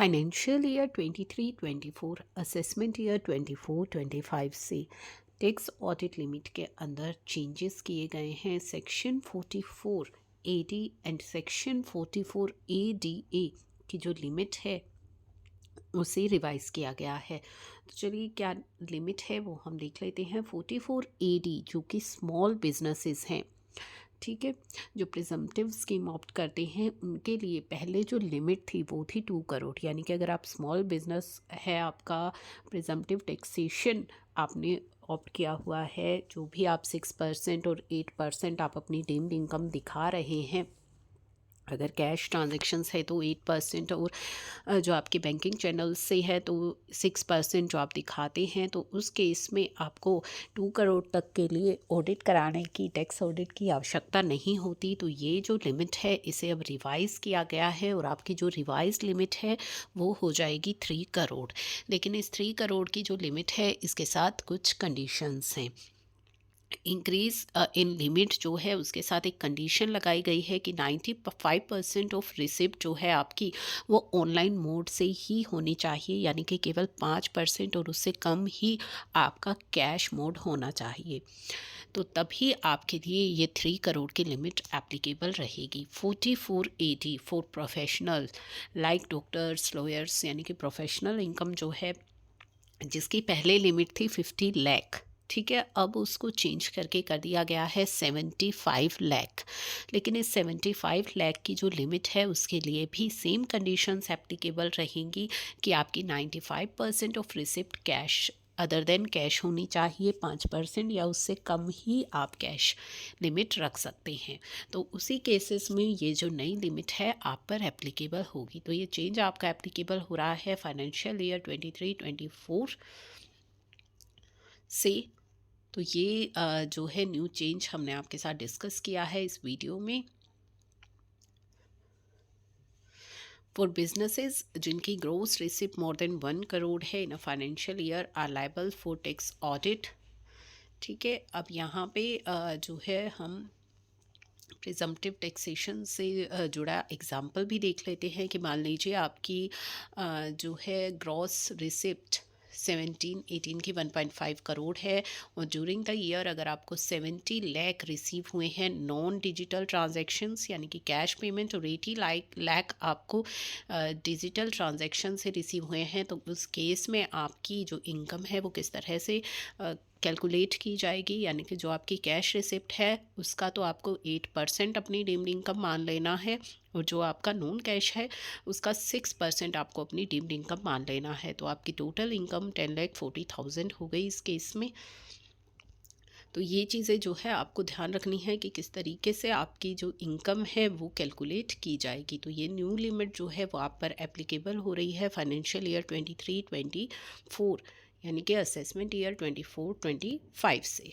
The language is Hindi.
फाइनेंशियल ईयर 23-24 असेसमेंट ईयर 24-25 से टैक्स ऑडिट लिमिट के अंदर चेंजेस किए गए हैं। Section 44 AD and section 44 ADA की जो लिमिट है उसे रिवाइज किया गया है। तो चलिए क्या लिमिट है वो हम देख लेते हैं। 44 AD जो कि स्मॉल बिजनेसेस हैं, ठीक है, जो प्रिजम्पटिव स्कीम ऑप्ट करते हैं उनके लिए पहले जो लिमिट थी वो थी 2 करोड़। यानी कि अगर आप स्मॉल बिजनेस है, आपका प्रिजम्पटिव टैक्सेशन आपने ऑप्ट किया हुआ है, जो भी आप 6% और 8% आप अपनी डीम्ड इनकम दिखा रहे हैं, अगर कैश ट्रांजेक्शन्स है तो 8% और जो आपके बैंकिंग चैनल से है तो 6% जो आप दिखाते हैं, तो उस केस में आपको 2 करोड़ तक के लिए ऑडिट कराने की, टैक्स ऑडिट की आवश्यकता नहीं होती। तो ये जो लिमिट है इसे अब रिवाइज़ किया गया है और आपकी जो रिवाइज लिमिट है वो हो जाएगी 3 करोड़। लेकिन इस 3 करोड़ की जो लिमिट है इसके साथ कुछ कंडीशंस हैं। इंक्रीज इन लिमिट जो है उसके साथ एक कंडीशन लगाई गई है कि 95% ऑफ रिसिप्ट जो है आपकी वो ऑनलाइन मोड से ही होनी चाहिए, यानी कि केवल 5% और उससे कम ही आपका कैश मोड होना चाहिए। तो तभी आपके लिए ये 3 करोड़ की लिमिट एप्लीकेबल रहेगी। 44 AD for professional like doctors, lawyers, यानी कि प्रोफेशनल इनकम जो है जिसकी पहले लिमिट थी 50 लाख, ठीक है, अब उसको चेंज करके कर दिया गया है 75 लाख। लेकिन इस 75 लाख की जो लिमिट है उसके लिए भी सेम कंडीशंस एप्लीकेबल रहेंगी कि आपकी 95% of receipt cash other than cash होनी चाहिए, 5% या उससे कम ही आप कैश लिमिट रख सकते हैं। तो उसी केसेस में ये जो नई लिमिट है आप पर एप्लीकेबल होगी। तो ये चेंज आपका एप्लीकेबल हो रहा है फाइनेंशियल ईयर 23-24 से। तो ये जो है न्यू चेंज हमने आपके साथ डिस्कस किया है इस वीडियो में। फॉर बिजनेसेस जिनकी gross receipt more than 1 crore है in a financial year are liable for tax audit, ठीक है। अब यहाँ पे जो है हम प्रिजम्पटिव टैक्सेशन से जुड़ा एग्जाम्पल भी देख लेते हैं कि मान लीजिए आपकी जो है ग्रॉस रिसिप्ट 17-18 की 1.5 करोड़ है और ड्यूरिंग द ईयर अगर आपको 70 लाख रिसीव हुए हैं नॉन डिजिटल ट्रांजैक्शंस यानी कि कैश पेमेंट, और 80 लाख आपको डिजिटल ट्रांजैक्शन से रिसीव हुए हैं, तो उस केस में आपकी जो इनकम है वो किस तरह से कैलकुलेट की जाएगी। यानी कि जो आपकी कैश रिसिप्ट है उसका तो आपको 8% अपनी डीम्ड इनकम मान लेना है और जो आपका नॉन कैश है उसका 6% आपको अपनी डीम्ड इनकम मान लेना है। तो आपकी टोटल इनकम 10,40,000 हो गई इस केस में। तो ये चीज़ें जो है आपको ध्यान रखनी है कि किस तरीके से आपकी जो इनकम है वो कैलकुलेट की जाएगी। तो ये न्यू लिमिट जो है वो आप पर एप्लीकेबल हो रही है फाइनेंशियल ईयर 23-24 यानी कि असेसमेंट ईयर 24-25 से।